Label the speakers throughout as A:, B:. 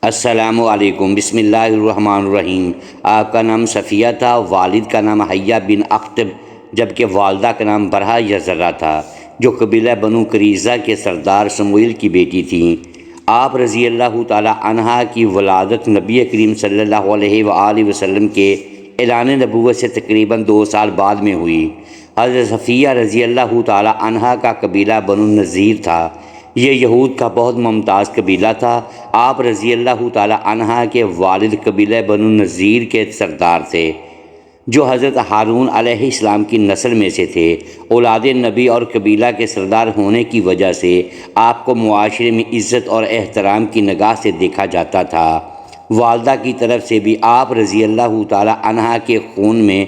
A: السلام علیکم، بسم اللہ الرحمن الرحیم۔ آپ کا نام صفیہ تھا، والد کا نام حیہ بن اخطب، جبکہ والدہ کا نام برہہ یا ذرہ تھا، جو قبیلہ بنو قریظہ کے سردار شموئیل کی بیٹی تھیں۔ آپ رضی اللہ تعالی عنہا کی ولادت نبی کریم صلی اللہ علیہ وآلہ وسلم کے اعلان نبوت سے تقریباً 2 سال بعد میں ہوئی۔ حضرت صفیہ رضی اللہ تعالی عنہا کا قبیلہ بنو نذیر تھا۔ یہ یہود کا بہت ممتاز قبیلہ تھا۔ آپ رضی اللہ تعالی عنہا کے والد قبیلہ بنو نذیر کے سردار تھے، جو حضرت ہارون علیہ السلام کی نسل میں سے تھے۔ اولاد نبی اور قبیلہ کے سردار ہونے کی وجہ سے آپ کو معاشرے میں عزت اور احترام کی نگاہ سے دیکھا جاتا تھا۔ والدہ کی طرف سے بھی آپ رضی اللہ تعالی عنہا کے خون میں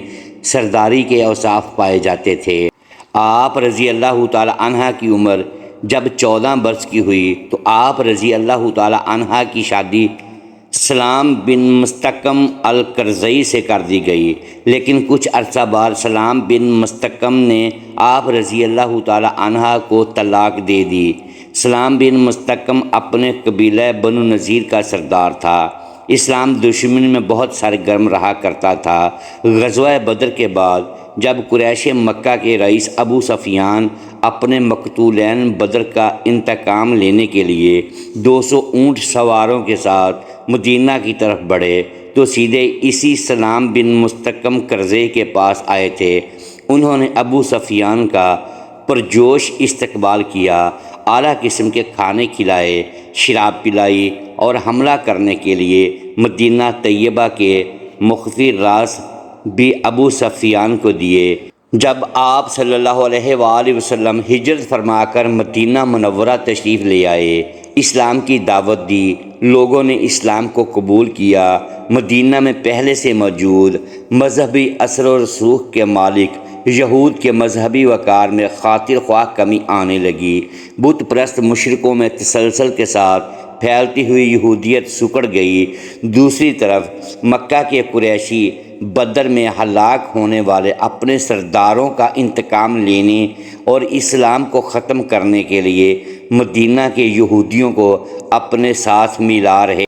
A: سرداری کے اوصاف پائے جاتے تھے۔ آپ رضی اللہ تعالی عنہا کی عمر جب 14 برس کی ہوئی تو آپ رضی اللہ تعالی عنہا کی شادی سلام بن مستقم القرظی سے کر دی گئی، لیکن کچھ عرصہ بعد سلام بن مستقم نے آپ رضی اللہ تعالی عنہا کو طلاق دے دی۔ سلام بن مستقم اپنے قبیلہ بنو نذیر کا سردار تھا۔ اسلام دشمن میں بہت سرگرم رہا کرتا تھا۔ غزوہ بدر کے بعد جب قریش مکہ کے رئیس ابو سفیان اپنے مقتولین بدر کا انتقام لینے کے لیے 200 اونٹ سواروں کے ساتھ مدینہ کی طرف بڑھے تو سیدھے اسی سلام بن مستقم قرظی کے پاس آئے تھے۔ انہوں نے ابو سفیان کا پرجوش استقبال کیا، اعلیٰ قسم کے کھانے کھلائے، شراب پلائی اور حملہ کرنے کے لیے مدینہ طیبہ کے مخفی راز بھی ابو سفیان کو دیے۔ جب آپ صلی اللہ علیہ وآلہ وسلم ہجرت فرما کر مدینہ منورہ تشریف لے آئے، اسلام کی دعوت دی، لوگوں نے اسلام کو قبول کیا۔ مدینہ میں پہلے سے موجود مذہبی اثر و رسوخ کے مالک یہود کے مذہبی وقار میں خاطر خواہ کمی آنے لگی۔ بت پرست مشرکوں میں تسلسل کے ساتھ پھیلتی ہوئی یہودیت سکڑ گئی۔ دوسری طرف مکہ کے قریشی بدر میں ہلاک ہونے والے اپنے سرداروں کا انتقام لینے اور اسلام کو ختم کرنے کے لیے مدینہ کے یہودیوں کو اپنے ساتھ ملا رہے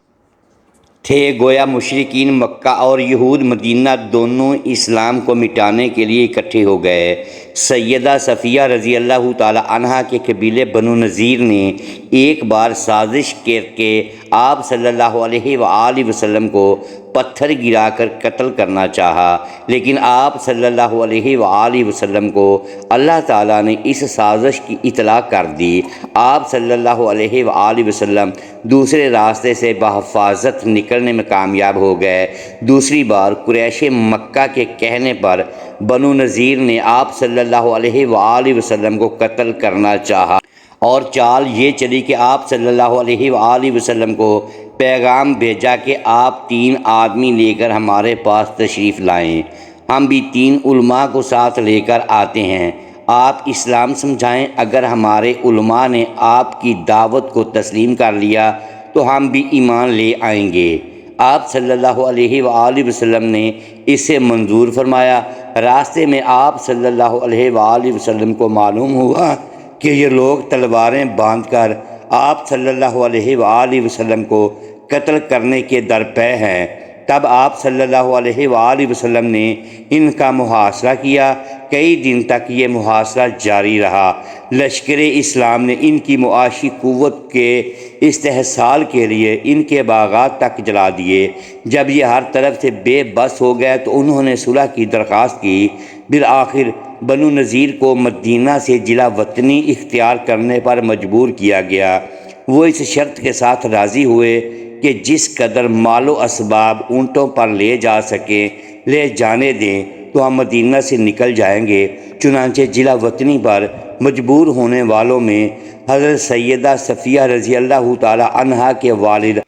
A: تھے۔ گویا مشرکین مکہ اور یہود مدینہ دونوں اسلام کو مٹانے کے لیے اکٹھے ہو گئے۔ سیدہ صفیہ رضی اللہ تعالی عنہا کے قبیلے بنو نذیر نے ایک بار سازش کر کے آپ صلی اللہ علیہ وآلہ وسلم کو پتھر گرا کر قتل کرنا چاہا، لیکن آپ صلی اللہ علیہ وآلہ وسلم کو اللہ تعالیٰ نے اس سازش کی اطلاع کر دی۔ آپ صلی اللہ علیہ وآلہ وسلم دوسرے راستے سے بحفاظت نکلنے میں کامیاب ہو گئے۔ دوسری بار قریش مکہ کے کہنے پر بنو نذیر نے آپ صلی اللہ علیہ وآلہ وسلم کو قتل کرنا چاہا، اور چال یہ چلی کہ آپ صلی اللہ علیہ وآلہ وسلم کو پیغام بھیجا کہ آپ 3 آدمی لے کر ہمارے پاس تشریف لائیں، ہم بھی 3 علماء کو ساتھ لے کر آتے ہیں، آپ اسلام سمجھائیں۔ اگر ہمارے علماء نے آپ کی دعوت کو تسلیم کر لیا تو ہم بھی ایمان لے آئیں گے۔ آپ صلی اللہ علیہ وآلہ وسلم نے اسے منظور فرمایا۔ راستے میں آپ صلی اللہ علیہ وآلہ وسلم کو معلوم ہوا کہ یہ لوگ تلواریں باندھ کر آپ صلی اللہ علیہ وآلہ وسلم کو قتل کرنے کے درپے ہیں۔ تب آپ صلی اللہ علیہ وآلہ وسلم نے ان کا محاصرہ کیا۔ کئی دن تک یہ محاصرہ جاری رہا۔ لشکر اسلام نے ان کی معاشی قوت کے استحصال کے لیے ان کے باغات تک جلا دیے۔ جب یہ ہر طرف سے بے بس ہو گئے تو انہوں نے صلح کی درخواست کی۔ بالآخر بنو نذیر کو مدینہ سے جلا وطنی اختیار کرنے پر مجبور کیا گیا۔ وہ اس شرط کے ساتھ راضی ہوئے کہ جس قدر مال و اسباب اونٹوں پر لے جا سکیں لے جانے دیں تو ہم مدینہ سے نکل جائیں گے۔ چنانچہ جلا وطنی پر مجبور ہونے والوں میں حضرت سیدہ صفیہ رضی اللہ تعالی عنہا کے والد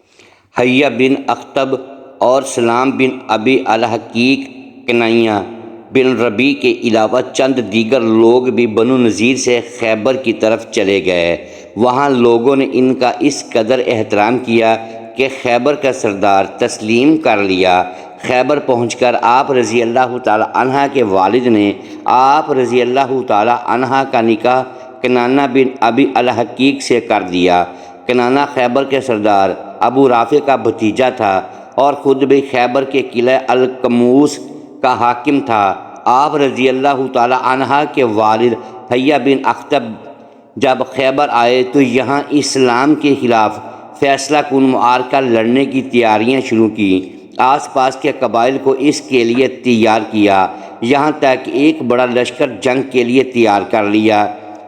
A: حیہ بن اخطب اور سلام بن ابی الحقیق کنانیہ بن ربیع کے علاوہ چند دیگر لوگ بھی بنو نذیر سے خیبر کی طرف چلے گئے۔ وہاں لوگوں نے ان کا اس قدر احترام کیا کہ خیبر کا سردار تسلیم کر لیا۔ خیبر پہنچ کر آپ رضی اللہ تعالی عنہا کے والد نے آپ رضی اللہ تعالی عنہا کا نکاح کنانہ بن ابی الحقیق سے کر دیا۔ کنانہ خیبر کے سردار ابو رافع کا بھتیجا تھا اور خود بھی خیبر کے قلعہ القموس کا حاکم تھا۔ آپ رضی اللہ تعالی عنہ کے والد حیہ بن اخطب جب خیبر آئے تو یہاں اسلام کے خلاف فیصلہ کن معرکہ لڑنے کی تیاریاں شروع کی۔ آس پاس کے قبائل کو اس کے لیے تیار کیا، یہاں تک کہ ایک بڑا لشکر جنگ کے لیے تیار کر لیا۔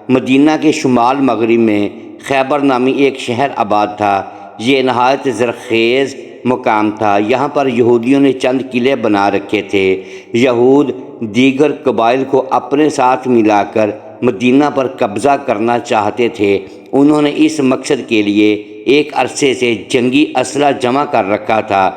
A: مدینہ کے شمال مغرب میں خیبر نامی ایک شہر آباد تھا۔ یہ نہایت زرخیز مقام تھا۔ یہاں پر یہودیوں نے چند قلعے بنا رکھے تھے۔ یہود دیگر قبائل کو اپنے ساتھ ملا کر مدینہ پر قبضہ کرنا چاہتے تھے۔ انہوں نے اس مقصد کے لیے ایک عرصے سے جنگی اسلحہ جمع کر رکھا تھا۔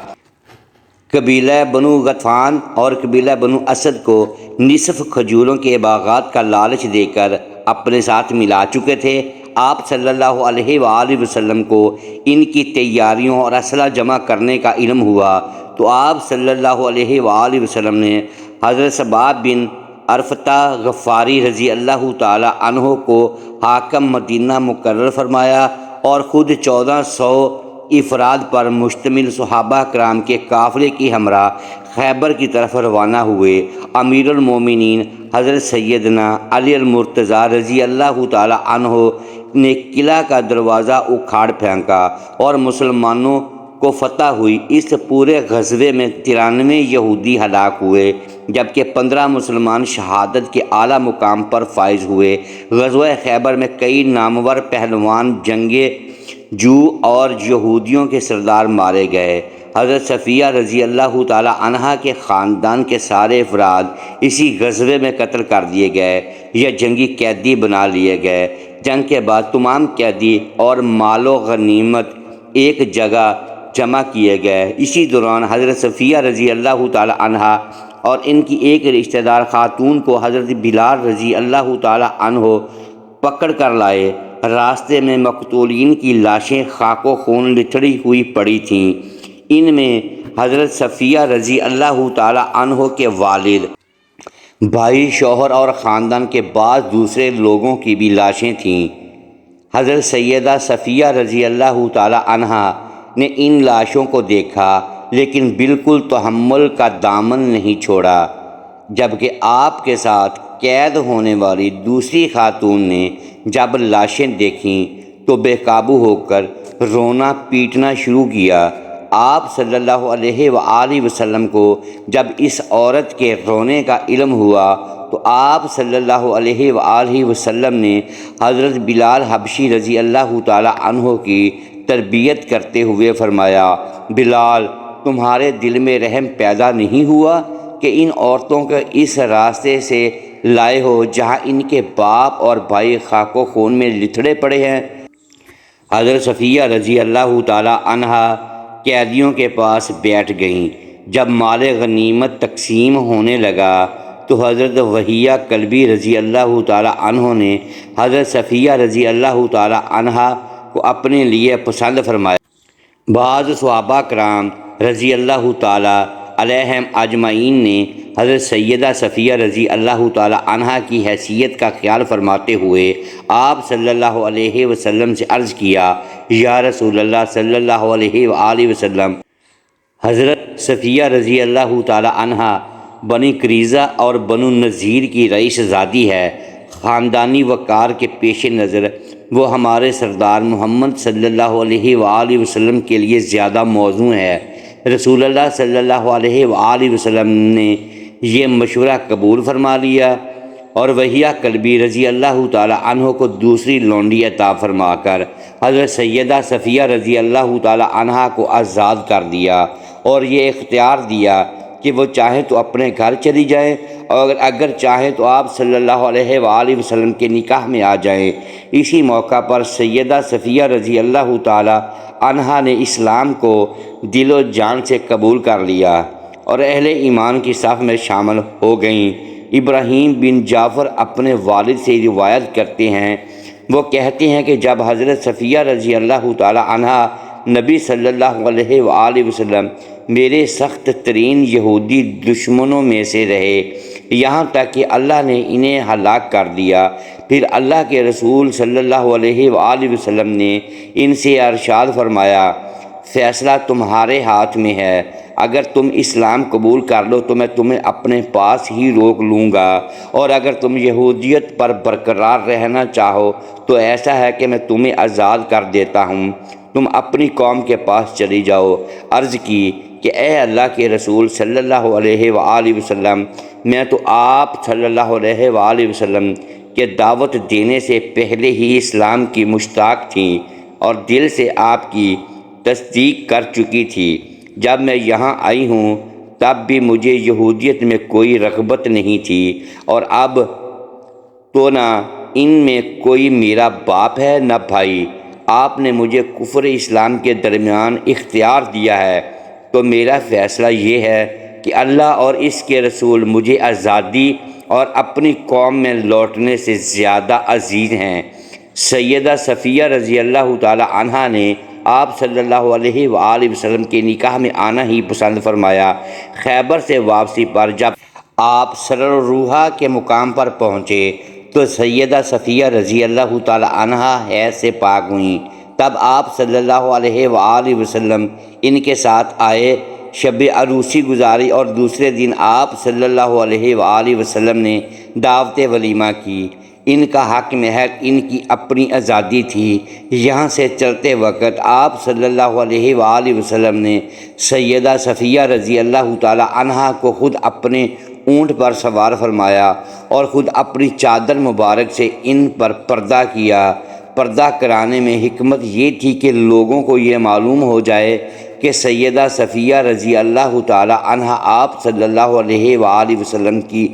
A: قبیلہ بنو غطفان اور قبیلہ بنو اسد کو نصف کھجوروں کے باغات کا لالچ دے کر اپنے ساتھ ملا چکے تھے۔ آپ صلی اللہ علیہ وآلہ وسلم کو ان کی تیاریوں اور اسلحہ جمع کرنے کا علم ہوا تو آپ صلی اللہ علیہ وآلہ وسلم نے حضرت صباب بن عرفتہ غفاری رضی اللہ تعالی عنہ کو حاکم مدینہ مقرر فرمایا اور خود 1400 افراد پر مشتمل صحابہ کرام کے قافلے کی ہمراہ خیبر کی طرف روانہ ہوئے۔ امیر المومنین حضرت سیدنا علی المرتضیٰ رضی اللہ تعالی عنہ نے قلعہ کا دروازہ اکھاڑ پھینکا اور مسلمانوں کو فتح ہوئی۔ اس پورے غزوے میں 93 یہودی ہلاک ہوئے جبکہ 15 مسلمان شہادت کے اعلیٰ مقام پر فائز ہوئے۔ غزوہ خیبر میں کئی نامور پہلوان جنگے جو اور یہودیوں کے سردار مارے گئے۔ حضرت صفیہ رضی اللہ تعالی عنہ کے خاندان کے سارے افراد اسی غزوے میں قتل کر دیے گئے یا جنگی قیدی بنا لیے گئے۔ جنگ کے بعد تمام قیدی اور مال و غنیمت ایک جگہ جمع کیے گئے۔ اسی دوران حضرت صفیہ رضی اللہ تعالی عنہ اور ان کی ایک رشتہ دار خاتون کو حضرت بلال رضی اللہ تعالی عنہ پکڑ کر لائے۔ راستے میں مقتولین کی لاشیں خاک و خون لتھڑی ہوئی پڑی تھیں۔ ان میں حضرت صفیہ رضی اللہ تعالی عنہ کے والد، بھائی، شوہر اور خاندان کے بعض دوسرے لوگوں کی بھی لاشیں تھیں۔ حضرت سیدہ صفیہ رضی اللہ تعالی عنہ نے ان لاشوں کو دیکھا لیکن بالکل تحمل کا دامن نہیں چھوڑا۔ جبکہ آپ کے ساتھ قید ہونے والی دوسری خاتون نے جب لاشیں دیکھیں تو بے قابو ہو کر رونا پیٹنا شروع کیا۔ آپ صلی اللہ علیہ وآلہ وسلم کو جب اس عورت کے رونے کا علم ہوا تو آپ صلی اللہ علیہ وآلہ وسلم نے حضرت بلال حبشی رضی اللہ تعالی عنہ کی تربیت کرتے ہوئے فرمایا، بلال، تمہارے دل میں رحم پیدا نہیں ہوا کہ ان عورتوں کو اس راستے سے لائے ہو جہاں ان کے باپ اور بھائی خاک و خون میں لتھڑے پڑے ہیں؟ حضرت صفیہ رضی اللہ تعالی عنہ قیدیوں کے پاس بیٹھ گئیں۔ جب مال غنیمت تقسیم ہونے لگا تو حضرت وحیہ کلبی رضی اللہ تعالی عنہ نے حضرت صفیہ رضی اللہ تعالی عنہ کو اپنے لیے پسند فرمایا۔ بعض صحابہ کرام رضی اللہ تعالی علیہم اجمعین نے حضرت سیدہ صفیہ رضی اللہ تعالی عنہ کی حیثیت کا خیال فرماتے ہوئے آپ صلی اللہ علیہ وسلم سے عرض کیا، یا رسول اللہ صلی اللہ علیہ وآلہ وسلم، حضرت صفیہ رضی اللہ تعالی عنہ بنی قریظہ اور بنو نذیر کی رئیس زادی ہے۔ خاندانی وقار کے پیش نظر وہ ہمارے سردار محمد صلی اللہ علیہ وآلہ وسلم کے لیے زیادہ موزوں ہے۔ رسول اللہ صلی اللہ علیہ وآلہ وسلم نے یہ مشورہ قبول فرما لیا اور وحیہ کلبی رضی اللہ تعالی عنہ کو دوسری لونڈی عطا فرما کر حضرت سیدہ صفیہ رضی اللہ تعالی عنہ کو آزاد کر دیا اور یہ اختیار دیا کہ وہ چاہیں تو اپنے گھر چلی جائیں اور اگر چاہیں تو آپ صلی اللہ علیہ وآلہ وسلم کے نکاح میں آ جائیں۔ اسی موقع پر سیدہ صفیہ رضی اللہ تعالی عنہا نے اسلام کو دل و جان سے قبول کر لیا اور اہل ایمان کی صف میں شامل ہو گئیں۔ ابراہیم بن جعفر اپنے والد سے روایت کرتے ہیں، وہ کہتے ہیں کہ جب حضرت صفیہ رضی اللہ تعالی عنہا نبی صلی اللہ علیہ وآلہ وسلم میرے سخت ترین یہودی دشمنوں میں سے رہے یہاں تک کہ اللہ نے انہیں ہلاک کر دیا، پھر اللہ کے رسول صلی اللہ علیہ وآلہ وسلم نے ان سے ارشاد فرمایا، فیصلہ تمہارے ہاتھ میں ہے۔ اگر تم اسلام قبول کر لو تو میں تمہیں اپنے پاس ہی روک لوں گا، اور اگر تم یہودیت پر برقرار رہنا چاہو تو ایسا ہے کہ میں تمہیں آزاد کر دیتا ہوں، تم اپنی قوم کے پاس چلی جاؤ۔ عرض کی کہ اے اللہ کے رسول صلی اللہ علیہ وآلہ وسلم، میں تو آپ صلی اللہ علیہ وآلہ وسلم کے دعوت دینے سے پہلے ہی اسلام کی مشتاق تھیں اور دل سے آپ کی تصدیق کر چکی تھی۔ جب میں یہاں آئی ہوں تب بھی مجھے یہودیت میں کوئی رغبت نہیں تھی، اور اب تو نہ ان میں کوئی میرا باپ ہے نہ بھائی۔ آپ نے مجھے کفر اسلام کے درمیان اختیار دیا ہے، تو میرا فیصلہ یہ ہے کہ اللہ اور اس کے رسول مجھے آزادی اور اپنی قوم میں لوٹنے سے زیادہ عزیز ہیں۔ سیدہ صفیہ رضی اللہ تعالی عنہا نے آپ صلی اللہ علیہ وآلہ وسلم کے نکاح میں آنا ہی پسند فرمایا۔ خیبر سے واپسی پر جب آپ سرر روحا کے مقام پر پہنچے تو سیدہ صفیہ رضی اللہ تعالی عنہا حیض سے پاک ہوئیں۔ تب آپ صلی اللہ علیہ وآلہ وسلم ان کے ساتھ آئے، شب عروسی گزاری، اور دوسرے دن آپ صلی اللہ علیہ وآلہ وسلم نے دعوت ولیمہ کی۔ ان کا حق محض ان کی اپنی آزادی تھی۔ یہاں سے چلتے وقت آپ صلی اللہ علیہ وآلہ وسلم نے سیدہ صفیہ رضی اللہ تعالی عنہا کو خود اپنے اونٹ پر سوار فرمایا اور خود اپنی چادر مبارک سے ان پر پردہ کیا۔ پردہ کرانے میں حکمت یہ تھی کہ لوگوں کو یہ معلوم ہو جائے کہ سیدہ صفیہ رضی اللہ تعالی عنہا آپ صلی اللہ علیہ وآلہ وسلم کی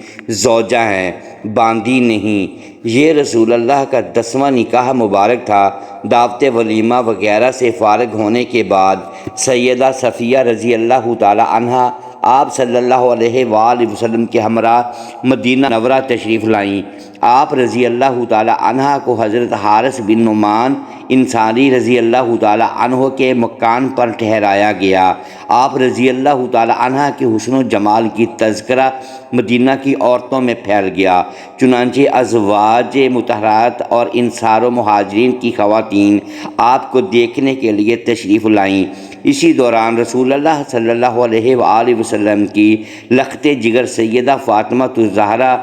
A: زوجہ ہیں، باندھی نہیں۔ یہ رسول اللہ کا 10واں نکاح مبارک تھا۔ دعوت ولیمہ وغیرہ سے فارغ ہونے کے بعد سیدہ صفیہ رضی اللہ تعالی عنہا آپ صلی اللہ علیہ وآلہ وسلم کے ہمراہ مدینہ منورہ تشریف لائیں۔ آپ رضی اللہ تعالی عنہا کو حضرت حارث بن نعمان انصاری رضی اللہ تعالی عنہ کے مکان پر ٹھہرایا گیا۔ آپ رضی اللہ تعالی عنہا کے حسن و جمال کی تذکرہ مدینہ کی عورتوں میں پھیل گیا، چنانچہ ازواج مطہرات اور انصار و مہاجرین کی خواتین آپ کو دیکھنے کے لیے تشریف لائیں۔ اسی دوران رسول اللہ صلی اللہ علیہ وآلہ وسلم کی لخت جگر سیدہ فاطمہ الزہرا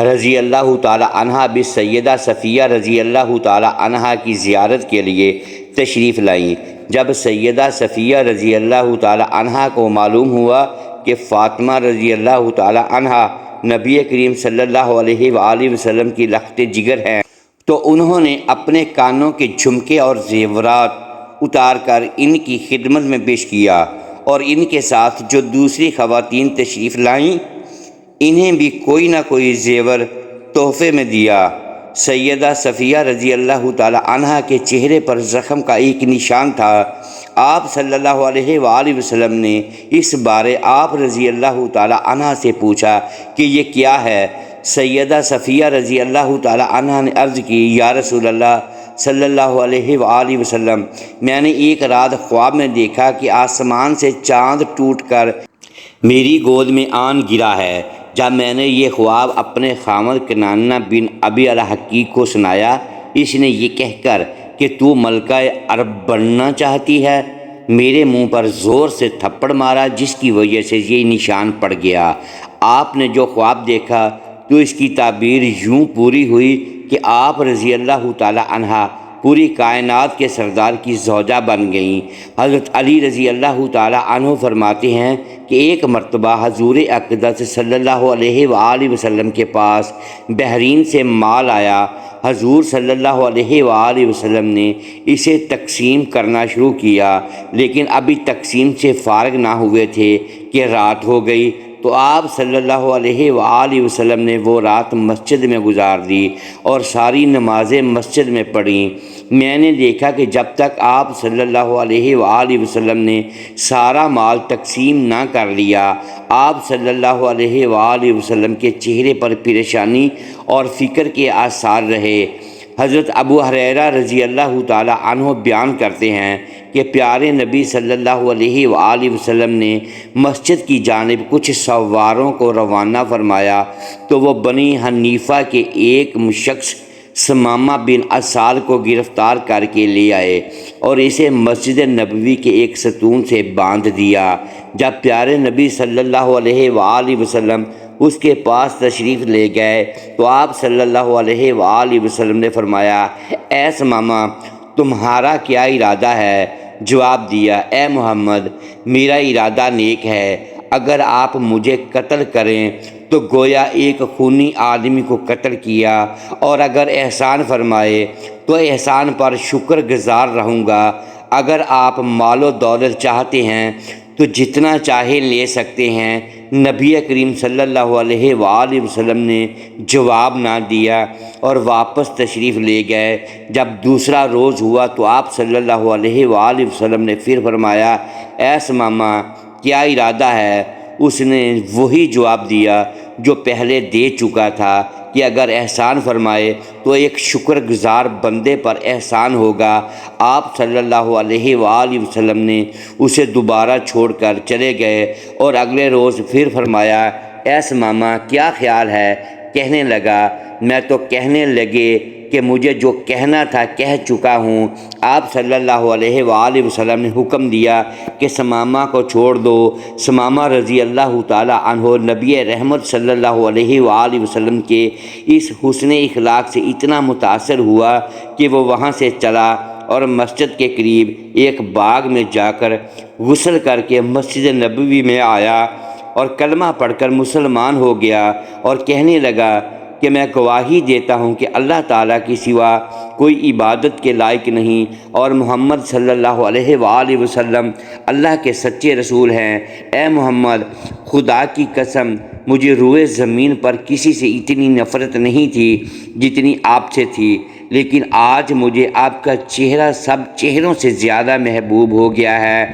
A: رضی اللہ تعالی عنہا بھی سیدہ صفیہ رضی اللہ تعالی عنہا کی زیارت کے لیے تشریف لائیں۔ جب سیدہ صفیہ رضی اللہ تعالی عنہا کو معلوم ہوا کہ فاطمہ رضی اللہ تعالی عنہا نبی کریم صلی اللہ علیہ وآلہ وسلم کی لخت جگر ہیں تو انہوں نے اپنے کانوں کے جھمکے اور زیورات اتار کر ان کی خدمت میں پیش کیا، اور ان کے ساتھ جو دوسری خواتین تشریف لائیں انہیں بھی کوئی نہ کوئی زیور تحفے میں دیا۔ سیدہ صفیہ رضی اللہ تعالی عنہا کے چہرے پر زخم کا ایک نشان تھا۔ آپ صلی اللہ علیہ وآلہ وسلم نے اس بارے آپ رضی اللہ تعالی عنہا سے پوچھا کہ یہ کیا ہے؟ سیدہ صفیہ رضی اللہ تعالی عنہا نے عرض کی، یا رسول اللہ صلی اللہ علیہ وآلہ وسلم، میں نے ایک رات خواب میں دیکھا کہ آسمان سے چاند ٹوٹ کر میری گود میں آن گرا ہے۔ جب میں نے یہ خواب اپنے خاوند کنانہ بن ابی الحقیق کو سنایا، اس نے یہ کہہ کر کہ تو ملکہ عرب بننا چاہتی ہے، میرے منہ پر زور سے تھپڑ مارا، جس کی وجہ سے یہ نشان پڑ گیا۔ آپ نے جو خواب دیکھا تو اس کی تعبیر یوں پوری ہوئی کہ آپ رضی اللہ تعالی عنہا پوری کائنات کے سردار کی زوجہ بن گئیں۔ حضرت علی رضی اللہ تعالی عنہ فرماتے ہیں کہ ایک مرتبہ حضور اقدس صلی اللہ علیہ وآلہ وسلم کے پاس بحرین سے مال آیا۔ حضور صلی اللہ علیہ وآلہ وسلم نے اسے تقسیم کرنا شروع کیا، لیکن ابھی تقسیم سے فارغ نہ ہوئے تھے کہ رات ہو گئی، تو آپ صلی اللہ علیہ وآلہ وسلم نے وہ رات مسجد میں گزار دی اور ساری نمازیں مسجد میں پڑھیں۔ میں نے دیکھا کہ جب تک آپ صلی اللہ علیہ وآلہ وسلم نے سارا مال تقسیم نہ کر لیا، آپ صلی اللہ علیہ وآلہ وسلم کے چہرے پر پریشانی اور فکر کے آثار رہے۔ حضرت ابو ہریرہ رضی اللہ تعالی عنہ بیان کرتے ہیں کہ پیارے نبی صلی اللہ علیہ وآلہ وسلم نے مسجد کی جانب کچھ سواروں کو روانہ فرمایا تو وہ بنی حنیفہ کے ایک شخص ثمامہ بن اسال کو گرفتار کر کے لے آئے اور اسے مسجد نبوی کے ایک ستون سے باندھ دیا۔ جب پیارے نبی صلی اللہ علیہ وآلہ وسلم اس کے پاس تشریف لے گئے تو آپ صلی اللہ علیہ وآلہ وسلم نے فرمایا، اے ثمامہ تمہارا کیا ارادہ ہے؟ جواب دیا، اے محمد میرا ارادہ نیک ہے، اگر آپ مجھے قتل کریں تو گویا ایک خونی آدمی کو قتل کیا، اور اگر احسان فرمائے تو احسان پر شکر گزار رہوں گا۔ اگر آپ مال و دولت چاہتے ہیں تو جتنا چاہے لے سکتے ہیں۔ نبی کریم صلی اللہ علیہ وآلہ وسلم نے جواب نہ دیا اور واپس تشریف لے گئے۔ جب دوسرا روز ہوا تو آپ صلی اللہ علیہ وآلہ وسلم نے پھر فرمایا، اے ثمامہ کیا ارادہ ہے؟ اس نے وہی جواب دیا جو پہلے دے چکا تھا کہ اگر احسان فرمائے تو ایک شکر گزار بندے پر احسان ہوگا۔ آپ صلی اللہ علیہ وآلہ وسلم نے اسے دوبارہ چھوڑ کر چلے گئے اور اگلے روز پھر فرمایا، اے ثمامہ کیا خیال ہے؟ کہنے لگا، میں تو کہنے لگے کہ مجھے جو کہنا تھا کہہ چکا ہوں۔ آپ صلی اللہ علیہ وآلہ وسلم نے حکم دیا کہ ثمامہ کو چھوڑ دو۔ ثمامہ رضی اللہ تعالی عنہ نبی رحمت صلی اللہ علیہ وآلہ وسلم کے اس حسن اخلاق سے اتنا متاثر ہوا کہ وہ وہاں سے چلا اور مسجد کے قریب ایک باغ میں جا کر غسل کر کے مسجد نبوی میں آیا اور کلمہ پڑھ کر مسلمان ہو گیا، اور کہنے لگا کہ میں گواہی دیتا ہوں کہ اللہ تعالیٰ کی سوا کوئی عبادت کے لائق نہیں، اور محمد صلی اللہ علیہ وآلہ وسلم اللہ کے سچے رسول ہیں۔ اے محمد خدا کی قسم مجھے روئے زمین پر کسی سے اتنی نفرت نہیں تھی جتنی آپ سے تھی، لیکن آج مجھے آپ کا چہرہ سب چہروں سے زیادہ محبوب ہو گیا ہے۔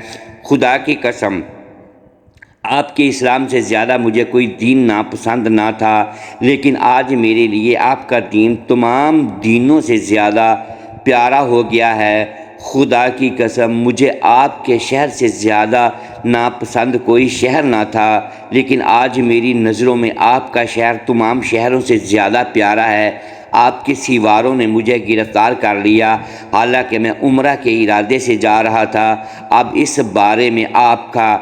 A: خدا کی قسم آپ کے اسلام سے زیادہ مجھے کوئی دین ناپسند نہ تھا، لیکن آج میرے لیے آپ کا دین تمام دینوں سے زیادہ پیارا ہو گیا ہے۔ خدا کی قسم مجھے آپ کے شہر سے زیادہ ناپسند کوئی شہر نہ تھا، لیکن آج میری نظروں میں آپ کا شہر تمام شہروں سے زیادہ پیارا ہے۔ آپ کے سیواروں نے مجھے گرفتار کر لیا، حالانکہ میں عمرہ کے ارادے سے جا رہا تھا۔ اب اس بارے میں آپ کا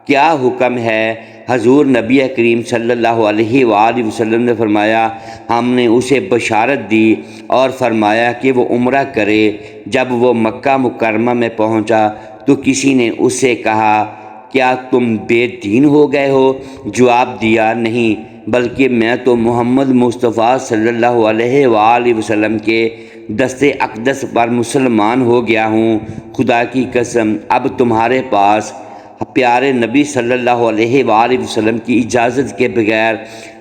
A: کیا حکم ہے؟ حضور نبی کریم صلی اللہ علیہ وآلہ وسلم نے فرمایا، ہم نے اسے بشارت دی اور فرمایا کہ وہ عمرہ کرے۔ جب وہ مکہ مکرمہ میں پہنچا تو کسی نے اس سے کہا، کیا تم بے دین ہو گئے ہو؟ جواب دیا، نہیں، بلکہ میں تو محمد مصطفیٰ صلی اللہ علیہ وآلہ وسلم کے دست اقدس پر مسلمان ہو گیا ہوں۔ خدا کی قسم اب تمہارے پاس پیارے نبی صلی اللہ علیہ وآلہ وسلم کی اجازت کے بغیر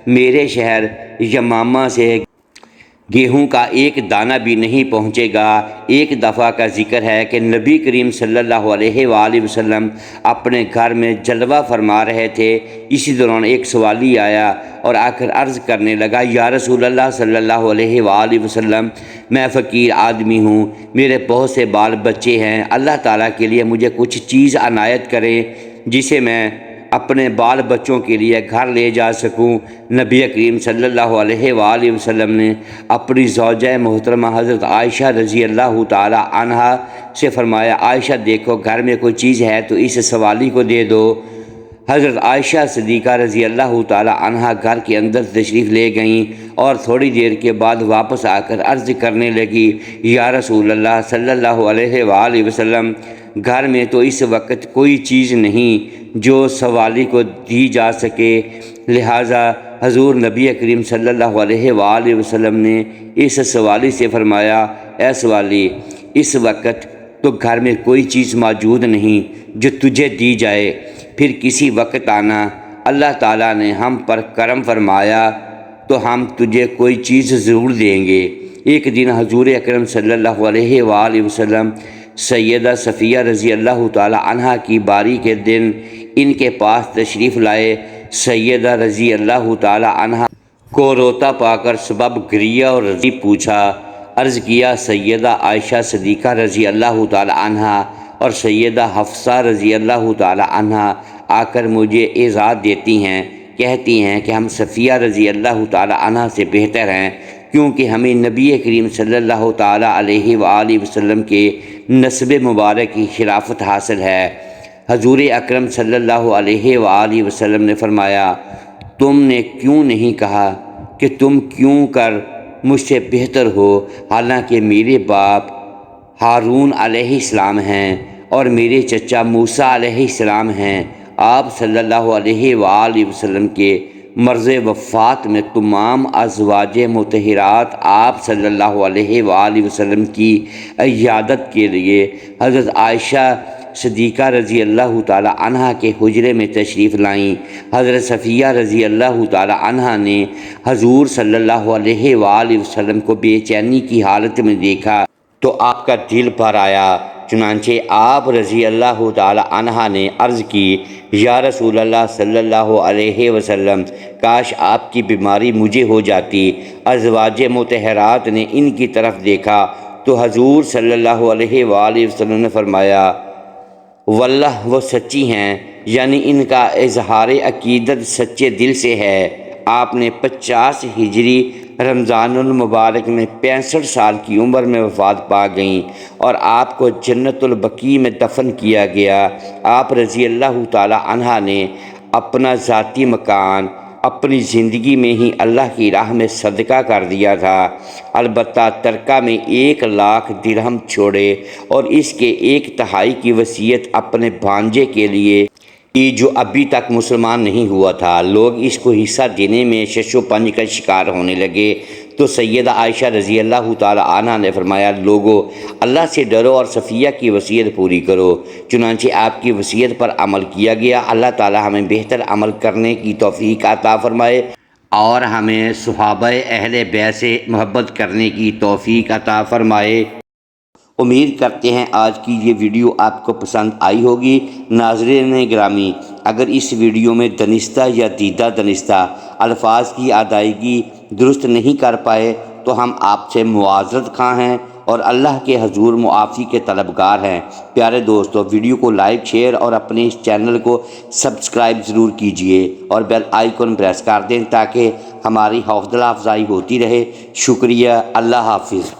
A: میرے شہر یمامہ سے گیہوں کا ایک دانہ بھی نہیں پہنچے گا۔ ایک دفعہ کا ذکر ہے کہ نبی کریم صلی اللہ علیہ وآلہ وسلم اپنے گھر میں جلوہ فرما رہے تھے۔ اسی دوران ایک سوالی آیا اور آ کر عرض کرنے لگا، یا رسول اللہ صلی اللہ علیہ وآلہ وسلم میں فقیر آدمی ہوں، میرے بہت سے بال بچے ہیں، اللہ تعالیٰ کے لیے مجھے کچھ چیز عنایت کریں جسے میں اپنے بال بچوں کے لیے گھر لے جا سکوں۔ نبی کریم صلی اللہ علیہ وآلہ وسلم نے اپنی زوجہ محترمہ حضرت عائشہ رضی اللہ تعالی عنہا سے فرمایا، عائشہ دیکھو گھر میں کوئی چیز ہے تو اس سوالی کو دے دو۔ حضرت عائشہ صدیقہ رضی اللہ تعالی عنہا گھر کے اندر تشریف لے گئیں اور تھوڑی دیر کے بعد واپس آ کر عرض کرنے لگی، یا رسول اللہ صلی اللہ علیہ وآلہ وسلم گھر میں تو اس وقت کوئی چیز نہیں جو سوالی کو دی جا سکے، لہٰذا حضور نبی کریم صلی اللہ علیہ وآلہ وسلم نے اس سوالی سے فرمایا، اے سوالی اس وقت تو گھر میں کوئی چیز موجود نہیں جو تجھے دی جائے، پھر کسی وقت آنا، اللہ تعالیٰ نے ہم پر کرم فرمایا تو ہم تجھے کوئی چیز ضرور دیں گے۔ ایک دن حضور اکرم صلی اللہ علیہ وآلہ وسلم سیدہ صفیہ رضی اللہ تعالی عنہا کی باری کے دن ان کے پاس تشریف لائے۔ سیدہ رضی اللہ تعالی عنہا کو روتا پا کر سبب گریہ اور رضی پوچھا۔ عرض کیا، سیدہ عائشہ صدیقہ رضی اللہ تعالی عنہا اور سیدہ حفصہ رضی اللہ تعالی عنہا آ کر مجھے اعزاز دیتی ہیں، کہتی ہیں کہ ہم صفیہ رضی اللہ تعالی عنہا سے بہتر ہیں، کیونکہ ہمیں نبی کریم صلی اللہ تعالیٰ علیہ وآلہ وسلم کے نسب مبارک کی شرافت حاصل ہے۔ حضور اکرم صلی اللہ علیہ وآلہ وسلم نے فرمایا، تم نے کیوں نہیں کہا کہ تم کیوں کر مجھ سے بہتر ہو، حالانکہ میرے باپ ہارون علیہ السلام ہیں اور میرے چچا موسیٰ علیہ السلام ہیں۔ آپ صلی اللہ علیہ وآلہ وسلم کے مرض وفات میں تمام ازواج مطہرات آپ صلی اللہ علیہ وآلہ وسلم کی عیادت کے لیے حضرت عائشہ صدیقہ رضی اللہ تعالی عنہا کے حجرے میں تشریف لائیں۔ حضرت صفیہ رضی اللہ تعالی عنہا نے حضور صلی اللہ علیہ وآلہ وسلم کو بے چینی کی حالت میں دیکھا تو آپ کا دل بھر آیا۔ چنانچہ آپ رضی اللہ تعالی عنہا نے عرض کی، یا رسول اللہ صلی اللہ علیہ وسلم، کاش آپ کی بیماری مجھے ہو جاتی۔ ازواج مطہرات نے ان کی طرف دیکھا تو حضور صلی اللہ علیہ وآلہ وسلم نے فرمایا، واللہ وہ سچی ہیں، یعنی ان کا اظہار عقیدت سچے دل سے ہے۔ آپ نے 50 ہجری رمضان المبارک میں 65 سال کی عمر میں وفات پا گئیں اور آپ کو جنت البقیع میں دفن کیا گیا۔ آپ رضی اللہ تعالی عنہا نے اپنا ذاتی مکان اپنی زندگی میں ہی اللہ کی راہ میں صدقہ کر دیا تھا، البتہ ترکہ میں 1 لاکھ درہم چھوڑے اور اس کے 1/3 کی وصیت اپنے بھانجے کے لیے کی جو ابھی تک مسلمان نہیں ہوا تھا۔ لوگ اس کو حصہ دینے میں شش و پنج کا شکار ہونے لگے تو سیدہ عائشہ رضی اللہ تعالی عنہا نے فرمایا، لوگو اللہ سے ڈرو اور صفیہ کی وصیت پوری کرو۔ چنانچہ آپ کی وصیت پر عمل کیا گیا۔ اللہ تعالی ہمیں بہتر عمل کرنے کی توفیق عطا فرمائے اور ہمیں صحابہ اہل بیت سے محبت کرنے کی توفیق عطا فرمائے۔ امید کرتے ہیں آج کی یہ ویڈیو آپ کو پسند آئی ہوگی۔ ناظرین گرامی، اگر اس ویڈیو میں دانستہ یا دیدہ دانستہ الفاظ کی ادائیگی درست نہیں کر پائے تو ہم آپ سے معذرت خواہ ہیں اور اللہ کے حضور معافی کے طلبگار ہیں۔ پیارے دوستو، ویڈیو کو لائک، شیئر اور اپنے اس چینل کو سبسکرائب ضرور کیجئے اور بیل آئیکن پریس کر دیں تاکہ ہماری حوصلہ افزائی ہوتی رہے۔ شکریہ، اللہ حافظ۔